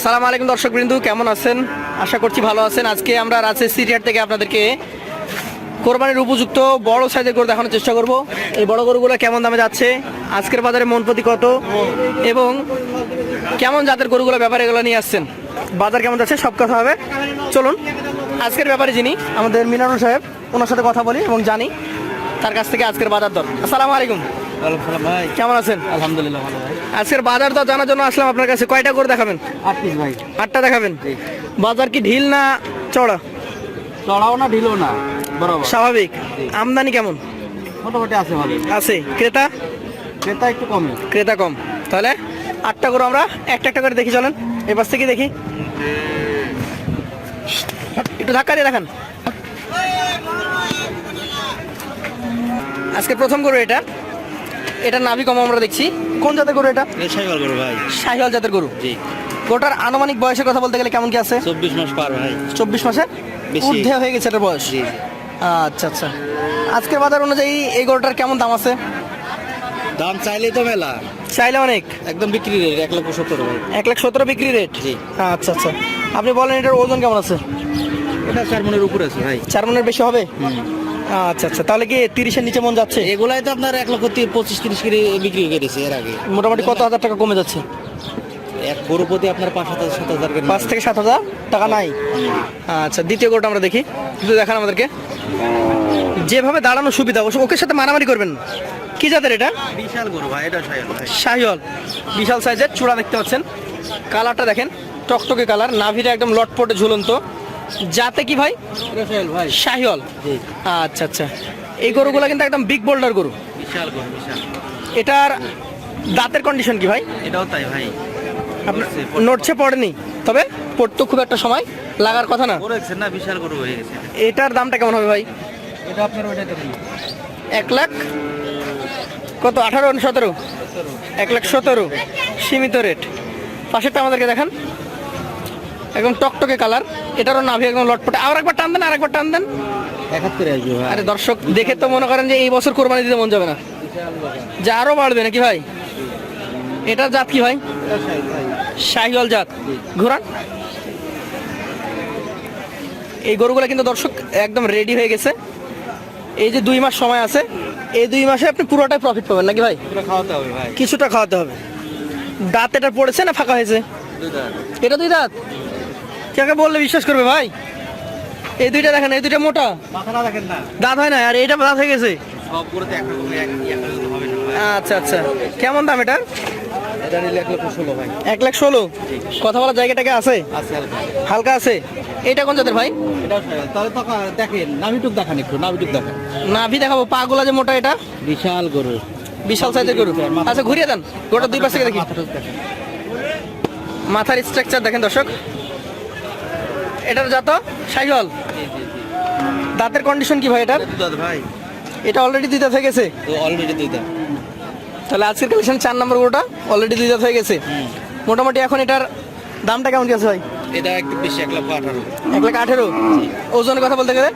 আসসালামু আলাইকুম দর্শকবৃন্দু, কেমন আছেন? আশা করছি ভালো আছেন। আজকে আমরা রাজশাহী সিটিহাট থেকে আপনাদেরকে কোরবানির উপযুক্ত বড় সাইজের গরু দেখানোর চেষ্টা করব। এই বড় গরুগুলো কেমন দামে যাচ্ছে, আজকের বাজারে মন প্রতি কত এবং কেমন জাতের গরুগুলো ব্যাপারে এগুলো নিয়ে আসছেন, বাজার কেমন যাচ্ছে সব কথা হবে। চলুন আজকের ব্যাপারে যিনি আমাদের মিনারুল সাহেব, ওনার সাথে কথা বলি এবং জানি তার কাছ থেকে আজকের বাজার দর। আসসালামু আলাইকুম ভাই, কেমন আছেন? আলহামদুলিল্লাহ ভালো ভাই। আজকের বাজার দর জানার জন্য আসলাম আপনার কাছে। কয়টা করে দেখাবেন? 8 পিস ভাই। 8টা দেখাবেন। বাজার কি ঢিল না চড়া? চড়াও না ঢিলও না, বরাবর স্বাভাবিক। আমদানি কেমন? মোটামুটি আছে ভালো। আছে। ক্রেতা? ক্রেতা একটু কম। ক্রেতা কম। তাহলে 8টা করে আমরা একটা একটা করে দেখি, চলেন এই পাশ থেকে দেখি। একটু ধাক্কা দিয়ে দেখান। আজকে প্রথম গরু এটা, এটা নাভি কম আমরা দেখছি। কোন জাতের গরু এটা? শাহিওয়াল গরু ভাই। শাহিওয়াল জাতের গরু। জি। গোটার আনুমানিক বয়সের কথা বলতে গেলে কেমন কি আছে? 24 মাস পার ভাই। 24 মাসের বেশি। ঊর্ধ্বে হয়ে গেছে এটার বয়স। জি। আচ্ছা আচ্ছা। আজকের বাজার অনুযায়ী এই গরুটার কেমন দাম আছে? দাম চাইলেই তো মেলা, চাইলে অনেক। একদম বিক্রি রেট 1,70,000 ভাই। 1,17,000 বিক্রি রেট। জি। আচ্ছা আচ্ছা। আপনি বলেন এটার ওজন কেমন আছে? এটা 4 মনের উপরে আছে ভাই। 4 মনের বেশি হবে? আচ্ছা আচ্ছা। তাহলে কি 30-এর নিচে মন যাচ্ছে? এগুলাই তো আপনার 1,25,000-30,000 করে বিক্রি করেছে এর আগে। মোটামুটি কত হাজার টাকা কমে যাচ্ছে? এক গরু প্রতি আপনার 5,000-7,000 করে। 5 থেকে 7,000 টাকা নাই। আচ্ছা, দ্বিতীয় গরুটা আমরা দেখি, একটু দেখান আমাদেরকে। যেভাবে দাঁড়ানো সুবিধা, ওকে সাথে মারামারি করবেন না। কি জাতের এটা? বিশাল গরু ভাই, এটা শাহিওয়াল ভাই। শাহিওয়াল। বিশাল সাইজের চূড়া দেখতে পাচ্ছেন। কালারটা দেখেন, টকটকে কালার, নাভিটা একদম লটপটে ঝুলন্ত। জাতে কি ভাই? এটা শাহিওয়াল ভাই। শাহিওয়াল। জি। আচ্ছা আচ্ছা। এই গরুগুলো কিন্তু একদম বিগ বোল্ডার গরু। বিশাল গরু, বিশাল। এটার দাঁতের কন্ডিশন কি ভাই? এটাও তাই ভাই। আপনার নড়ছে পড়েনি, তবে পড়তো খুব একটা সময় লাগার কথা না। করেছেন না, বিশাল গরু হয়ে গেছে। এটার দামটা কেমন হবে ভাই? এটা আপনার ওইটা দেখুন, 1 লাখ কত? 18 না 17? 1,17,000 সীমিত রেট। পাশেরটা আমাদেরকে দেখান, একদম টকটকে কালার, এটারও নাভি একদম লটপটে। আর একবার টান দেন, আর একবার টান দেন। 71 আসবে ভাই। আরে দর্শক দেখে তো মনে করেন যে এই বছর কোরবানি দিতে মন যাবে না, যা আরো বাড়বে নাকি ভাই? এটার জাত কি ভাই? শাহিওয়াল জাত। ঘোরান। এই গরুগুলো কিন্তু দর্শক একদম রেডি হয়ে গেছে। এই যে 2 মাস সময় আছে, এই 2 মাসে আপনি পুরোটাই প্রফিট পাবেন নাকি ভাই? পুরো খাওয়াতে হবে ভাই। কিছুটা খাওয়াতে হবে। দাঁত এটা পড়েছে না ফাঁকা হয়েছে? এটা 2 দাঁত। কাকে বললে বিশ্বাস করবে ভাই? এই 2টা দেখেন, এই 2টা মোটা, মাথাটা দেখেন না, দাঁত হয় না, আর এটা দাঁত হয়ে গেছে। সবগুলোতে একরকম হবে না ভাই। আচ্ছা আচ্ছা। কেমন দাম এটা? এটা নিলে 1,16,000 ভাই। 1,16,000। কথা বলার জায়গাটাকে আছে? আছে হালকা। হালকা আছে। এটা কোন জাতের ভাই? এটাও শাহিওয়াল। তাহলে তো দেখেন, নাভিটুক দেখান একটু, নাভিটুক দেখান। নাভি দেখাবো, পা গুলা যে মোটা, এটা বিশাল গরু, বিশাল সাইজের গরু। আচ্ছা ঘুরিয়ে দেন, গোটা 2 পাশ থেকে দেখি। মাথাটুক দেখেন। মাথার স্ট্রাকচার দেখেন দর্শক। এটার জাত শাহিওয়াল। জি জি জি। দাঁতের কন্ডিশন কি ভাই এটার? দুধ ভাই, এটা অলরেডি 2 দাঁত হয়ে গেছে। তো অলরেডি 2 দাম। তাহলে আজকের কালেকশন 4 নম্বর গরুটা অলরেডি 2 দাঁত হয়ে গেছে। মোটামুটি এখন এটার দামটা কেমন কি আছে ভাই? এটা একটু বেশি, 1,18,000। 1,18,000। ওজনের কথা বলতে গেলে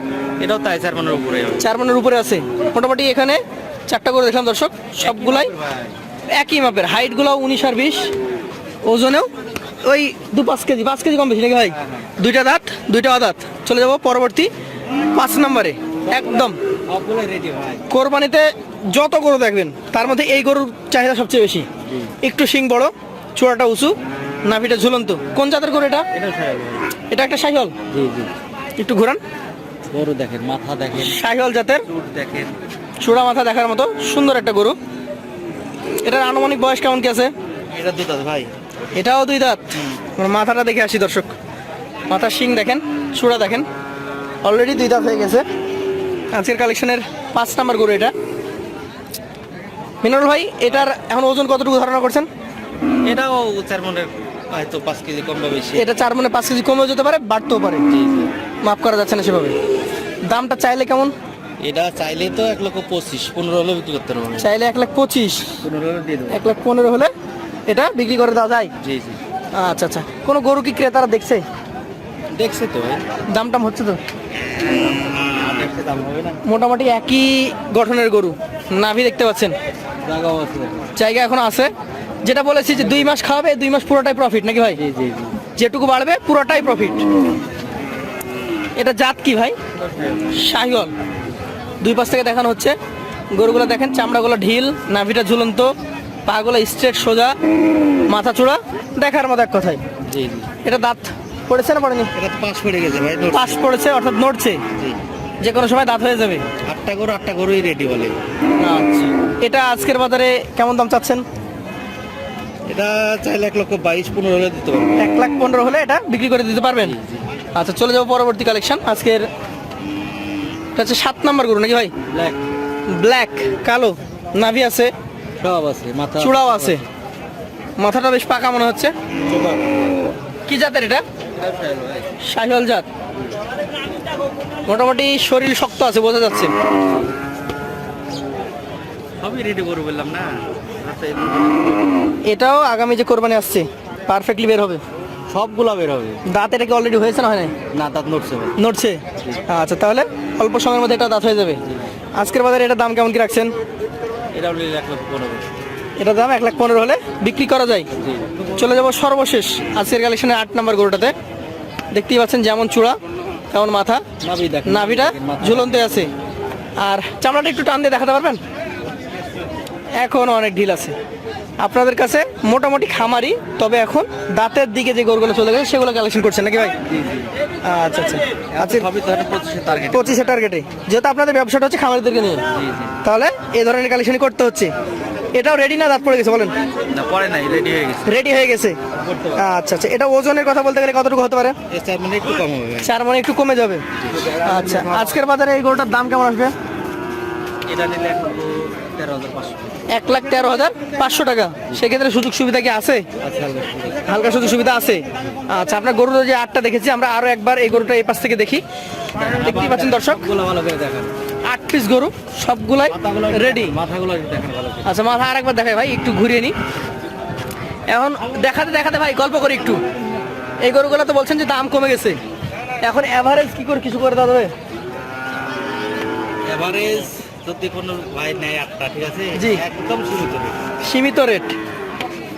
এটাও তাই, 4 মনের উপরে হবে। 4 মনের উপরে আছে। মোটামুটি এখানে 4টা করে দেখলাম দর্শক, সবগুলাই একই মাপের। হাইটগুলো 19 আর 20, ওজনেও ওই 5 কেজি 5 কেজি কম বেশি নাকি ভাই? 2টা দাঁত, 2টা অদাঁত। চলে যাব পরবর্তী 5 নম্বরে। একদম সবগুলো রেডি ভাই। কোরবানিতে যত গরু দেখবেন তার মধ্যে এই গরুর চাহিদা সবচেয়ে বেশি। একটু শিং বড়, চূড়াটা উঁচু, নাভিটা ঝুলন্ত। কোন জাতের গরু এটা? এটাও শাহিওয়াল ভাই। এটা একটা শাহিওয়াল। জি জি। একটু ঘোরান। গরু দেখেন, মাথা দেখেন, শাহিওয়াল জাতের, চুট দেখেন। চূড়া মাথা দেখার মতো সুন্দর একটা গরু। এটার আনুমানিক বয়স কেমন কি আছে? এটা দুধ আছে ভাই। এটাও 2 দাঁত। মানে মাথাটা দেখে আসি দর্শক, মাথার শিং দেখেন, চূড়া দেখেন, অলরেডি 2 দাঁত হয়ে গেছে। আজকের কালেকশনের 5 নাম্বার গরু এটা। মিনারুল ভাই, এটার এখন ওজন কতটুকু ধারণা করছেন? এটাও 4 মনের, হয়তো 5 কেজি কম বা বেশি। এটা 4 মনে 5 কেজি কমেও যেতে পারে, বাড়তেও পারে। জি জি। মাফ করা যাচ্ছে না সেভাবে। দামটা চাইলে কেমন? এটা চাইলেই তো 1,25,000, 15 হলে বিক্রি করতে পারবো। চাইলে 1,25,000, 15 হলে দিয়ে দেবো। 1,15,000 হলে এটা বিক্রি করে দেওয়া যায়। জি জি। আচ্ছা আচ্ছা। কোনো গরু কি ক্রেতারা দেখছে? দেখছে তো ভাই, দাম টাম হচ্ছে তো? দেখছে দাম হবে না। মোটামুটি একই গঠনের গরু, নাভি দেখতে পাচ্ছেন, জায়গা আছে। জায়গা এখন আছে। যেটা বলেছি যে 2 মাস খাওয়াবে, 2 মাস পুরোটাই প্রফিট নাকি ভাই? জি জি জি। যেটুকু বাড়বে পুরোটাই প্রফিট। এটা জাত কি ভাই? শাহিওয়াল। দুই পাশ থেকে দেখানো হচ্ছে। গরুগুলো দেখেন, চামড়াগুলো ঢিল, নাভিটা ঝুলন্ত, পাগুলো স্ট্রেট সোজা, মাথা চূড়া দেখার মতো এক কথায়। জি জি। এটা দাঁত পড়েছে না পড়েনি? এটা তো পাশ পড়ে গেছে ভাই, পাশ পড়েছে অর্থাৎ নড়ছে, জি। যে কোনো সময় দাঁত হয়ে যাবে। আটটা গরুই রেডি বলে। আচ্ছা, এটা আজকের বাজারে কেমন দাম চাচ্ছেন? এটা চাইলে 1,22,15 হলে দিতে পারবো। 1,15,000 হলে এটা বিক্রি করে দিতে পারবেন? আচ্ছা, চলে যাবো পরবর্তী কালেকশন। আজকের এটা হচ্ছে 7 নাম্বার গরু নাকি ভাই? ব্ল্যাক ব্ল্যাক, কালো, নাভি আছে, সব আছে, মাথা চূড়াও আছে, মাথাটা বেশ পাকা মনে হচ্ছে। কি জাতের এটা? শাহিওয়াল জাত। মোটামুটি শরীর শক্ত আছে, বোঝা যাচ্ছে। সবই রেডি করে বললাম না। এটাও আগামী যে কোরবানি আসছে পারফেক্টলি বের হবে। সবগুলা বের হবে। দাঁত এটা কি অলরেডি হয়েছে না হয় নাই? না, দাঁত নড়ছে ভাই। নড়ছে। আচ্ছা, তাহলে অল্প সময়ের মধ্যে এটা দাঁত হয়ে যাবে। আজকের বাজারে এটার দাম কেমন কি রাখছেন? এটা হলে 1,15,000। এটার দাম 1,15,000 হলে বিক্রি করা যায়। চলে যাব সর্বশেষ আজকের কালেকশনের 8 নাম্বার গরুটাতে। দেখতেই পাচ্ছেন যেমন চূড়া তেমন মাথা, নাভি দেখেন, নাভিটা ঝুলন্তে আছে। আর চামড়াটা একটু টান দিয়ে দেখাতে পারবেন? এখন অনেক ঢিল আছে। আপনাদের কাছে মোটামুটি খামারি, তবে এখন দাঁতের দিকে যে গরুগুলো চলে গেছে সেগুলো কালেকশন করছেন নাকি ভাই? আচ্ছা আচ্ছা আচ্ছা। সবই তো 25 টার্গেট। 25 টার্গেটে, যেহেতু আপনাদের ব্যবসাটা হচ্ছে খামারিদেরকে নিয়ে, জি জি। তাহলে এই ধরনের কালেকশনই করতে হচ্ছে। এটাও রেডি না দাঁত পড়ে গেছে বলেন? না, পরে নাই, রেডি হয়ে গেছে। রেডি হয়ে গেছে। করতে পারবো। আচ্ছা আচ্ছা, এটা ওজনের কথা বলতে গেলে কতটুকু হতে পারে? এই 4 মিনিট একটু কম হবে ভাই। 4 মানে একটু কমে যাবে। আচ্ছা, আজকের বাজারে এই গরুটার দাম কেমন আসবে? এটা নিলে 1,13,500। 1,13,500 টাকা। সেক্ষেত্রে সুযোগ সুবিধা কি আছে? আচ্ছা, হালকা সুযোগ সুবিধা আছে। আচ্ছা, আপনার গরুর যে 8টা দেখেছি, আমরা আরো একবার এই গরুটা এই পাশ থেকে দেখি। দেখতেই পাচ্ছেন দর্শক, সবগুলো ভালো করে দেখেন। 8 পিস গরু, সবগুলাই রেডি। মাথাগুলো দেখেন ভালো করে। আচ্ছা, মাথা আরেকবার দেখাই ভাই, একটু ঘুরিয়ে নি। এখন দেখাতে দেখাতে ভাই গল্প করি একটু। এই গরুগুলো তো বলছেন যে দাম কমে গেছে, এখন এভারেজ কি করে কিছু করে দেওয়া যাবে? এভারেজ যদি কোনো ভাই নেয় 8টা, ঠিক আছে? জি। একদম সীমিত রেট। সীমিত রেট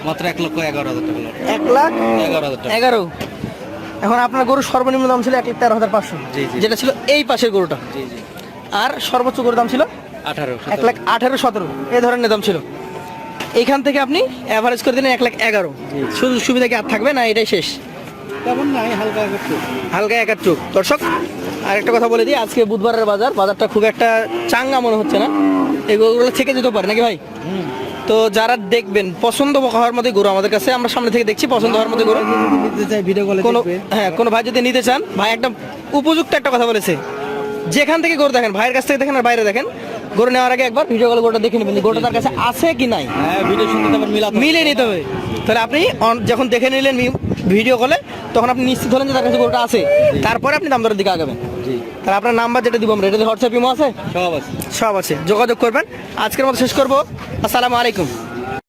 মাত্র 1,11,000 টাকা। 1,11,000 টাকা। 11। এখন আপনার গরুর সর্বনিম্ন দাম ছিল 1,13,500, জি, জি। যেটা ছিল এই পাশের গরুটা। জি জি। আর সর্বোচ্চ গরুর দাম ছিল 18, 1,18,17, এই ধরনের দাম ছিল। এইখান থেকে আপনি অ্যাভারেজ করে দিলেন 1,11,000। জি। সুযোগ সুবিধা কি আর থাকবে না এটাই শেষ? তেমন নাই, হালকা একটু। হালকা একাত্তর। দর্শক, আর একটা কথা বলে দিই, আজকে বুধবারের বাজারটা খুব একটা চাঙ্গা মনে হচ্ছে না। এই গরুগুলো থেকে যেতে পারে নাকি ভাই? তো যারা দেখবেন পছন্দ হওয়ার মধ্যে গরু আমাদের কাছে, আমরা সামনে থেকে দেখছি পছন্দ হওয়ার মধ্যে গরু। নিতে চাই ভিডিও কলে কোনো দেখবে। হ্যাঁ, কোনো ভাই যদি নিতে চান, ভাই একদম উপযুক্ত একটা কথা বলেছে। যেখান থেকে গরু দেখেন, ভাইয়ের কাছ থেকে দেখেন আর বাইরে দেখেন, গরু নেওয়ার আগে একবার ভিডিও কল গরুটা দেখে নেবেন, যে গরুটা তার কাছে আছে কি নাই। হ্যাঁ, ভিডিও শুনতে তারপর মিলিয়ে নিতে হবে। তাহলে আপনি যখন দেখে নিলেন ভিডিও কলে, তখন আপনি নিশ্চিত হলেন যে তার কাছে গরুটা আছে, তারপরে আপনি দাম দরের দিকে আগাবেন। জি। তাহলে আপনার নাম্বার যেটা দিব আমরা, এটাতে হোয়াটসঅ্যাপ ইমো আছে? সব আছে। সব আছে, যোগাযোগ করবেন। আজকের মতো শেষ করবো। আসসালামু আলাইকুম।